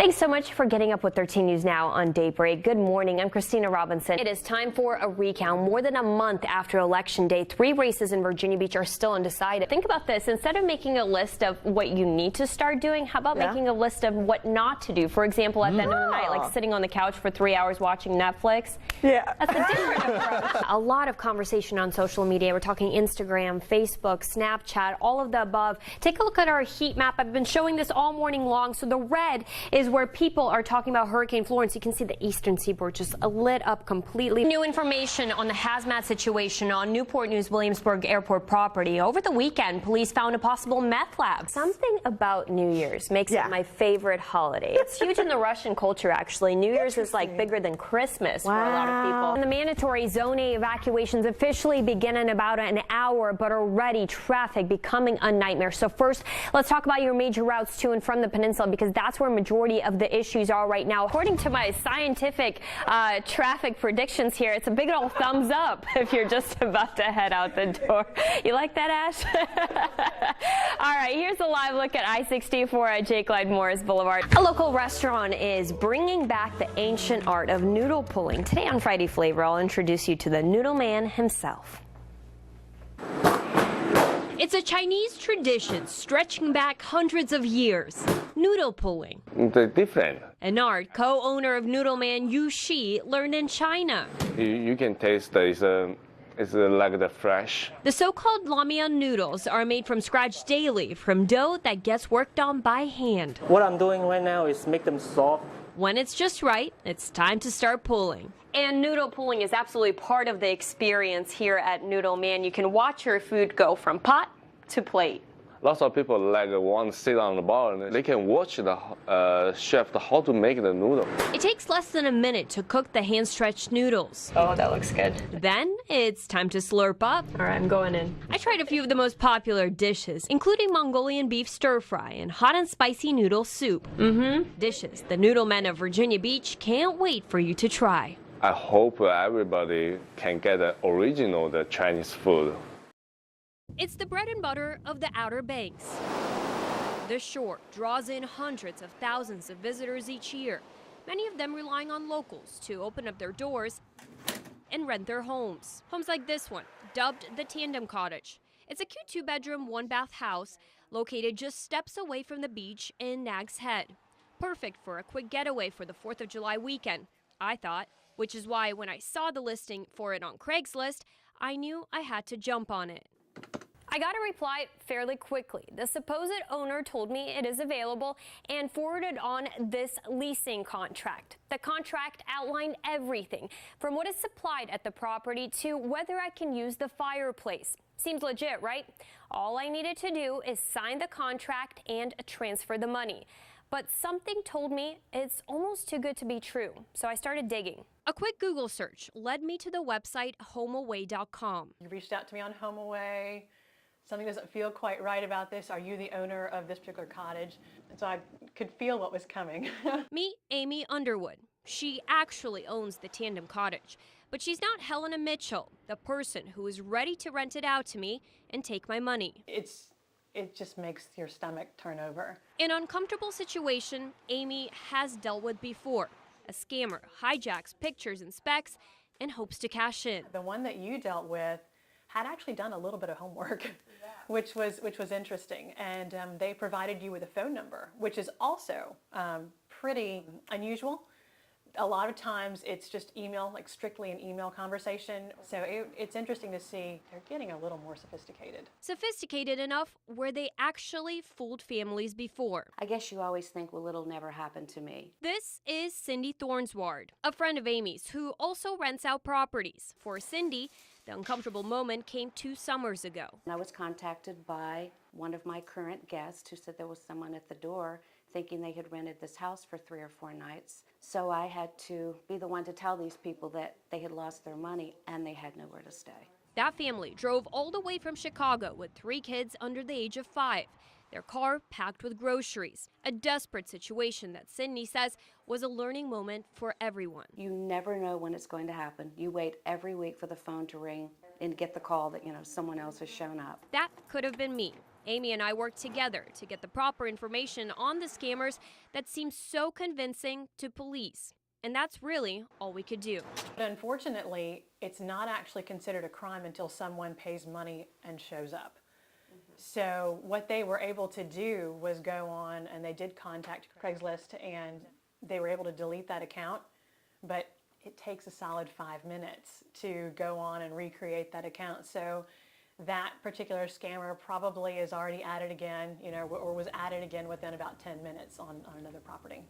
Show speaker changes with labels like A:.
A: Thanks so much for getting up with 13 News Now on Daybreak. Good morning. I'm Kristina Robinson. It is time for a recount. More than a month after Election Day, 3 races in Virginia Beach are still undecided. Think about this. Instead of making a list of what you need to start doing, how about making a list of what not to do? For example, at the end of the night, like sitting on the couch for 3 hours watching Netflix. Yeah. That's a different approach. A lot of conversation on social media. We're talking Instagram, Facebook, Snapchat, all of the above. Take a look at our heat map. I've been showing this all morning long. So the red is where people are talking about Hurricane Florence. You can see the eastern seaboard just lit up completely. New information on the hazmat situation on Newport News Williamsburg Airport property. Over the weekend, police found a possible meth lab. Something about New Year's makes it my favorite holiday. It's huge in the Russian culture, actually. New Year's is like bigger than Christmas for a lot of people. And the mandatory Zone A evacuations officially begin in about an hour, but already traffic becoming a nightmare. So first, let's talk about your major routes to and from the peninsula, because that's where majority of the issues are right now. According to my scientific traffic predictions here, it's a big old thumbs up if you're just about to head out the door. You like that, Ash? All right, here's a live look at I-64 at Jake Lloyd Morris Boulevard. A local restaurant is bringing back the ancient art of noodle pulling. Today on Friday Flavor, I'll introduce you to the noodle man himself. It's a Chinese tradition stretching back hundreds of years. Noodle pulling.
B: They're different.
A: An art co-owner of Noodle Man Yu Shi learned in China.
B: You can taste it's like the fresh.
A: The so-called lamian noodles are made from scratch daily from dough that gets worked on by hand.
C: What I'm doing right now is make them soft.
A: When it's just right, it's time to start pulling. And noodle pulling is absolutely part of the experience here at Noodle Man. You can watch your food go from pot to plate.
B: Lots of people want to sit on the bar and they can watch the chef how to make the noodle.
A: It takes less than a minute to cook the hand-stretched noodles. Oh, that looks good. Then it's time to slurp up. All right, I'm going in. I tried a few of the most popular dishes, including Mongolian beef stir-fry and hot and spicy noodle soup. Dishes the noodle men of Virginia Beach can't wait for you to try.
B: I hope everybody can get the original Chinese food.
A: It's the bread and butter of the Outer Banks. The shore draws in hundreds of thousands of visitors each year, many of them relying on locals to open up their doors and rent their homes. Homes like this one, dubbed the Tandem Cottage. It's a cute 2-bedroom, 1-bath house located just steps away from the beach in Nags Head. Perfect for a quick getaway for the 4th of July weekend, I thought, which is why when I saw the listing for it on Craigslist, I knew I had to jump on it. I got a reply fairly quickly. The supposed owner told me it is available and forwarded on this leasing contract. The contract outlined everything from what is supplied at the property to whether I can use the fireplace. Seems legit, right? All I needed to do is sign the contract and transfer the money. But something told me it's almost too good to be true, so I started digging. A quick Google search led me to the website homeaway.com.
D: You reached out to me on HomeAway. Something doesn't feel quite right about this. Are you the owner of this particular cottage? And so I could feel what was coming.
A: Meet Amy Underwood. She actually owns the Tandem Cottage, but she's not Helena Mitchell, the person who is ready to rent it out to me and take my money.
D: It just makes your stomach turn over.
A: An uncomfortable situation Amy has dealt with before. A scammer hijacks pictures and specs and hopes to cash in.
D: The one that you dealt with had actually done a little bit of homework, which was interesting. And they provided you with a phone number, which is also pretty unusual. A lot of times it's just email, like strictly an email conversation. So it's interesting to see they're getting a little more sophisticated.
A: Sophisticated enough where they actually fooled families before.
E: I guess you always think, well, it'll never happen to me.
A: This is Cindy Thornsward, a friend of Amy's who also rents out properties. For Cindy, the uncomfortable moment came 2 summers ago.
E: I was contacted by one of my current guests who said there was someone at the door thinking they had rented this house for 3 or 4 nights. So I had to be the one to tell these people that they had lost their money and they had nowhere to stay.
A: That family drove all the way from Chicago with 3 kids under the age of 5. Their car packed with groceries. A desperate situation that Cindy says was a learning moment for everyone.
E: You never know when it's going to happen. You wait every week for the phone to ring and get the call that, someone else has shown up.
A: That could have been me. Amy and I worked together to get the proper information on the scammers that seemed so convincing to police. And that's really all we could do.
D: But unfortunately, it's not actually considered a crime until someone pays money and shows up. So what they were able to do was go on, and they did contact Craigslist, and they were able to delete that account, but it takes a solid 5 minutes to go on and recreate that account. So that particular scammer probably is already at it again, or was at it again within about 10 minutes on another property.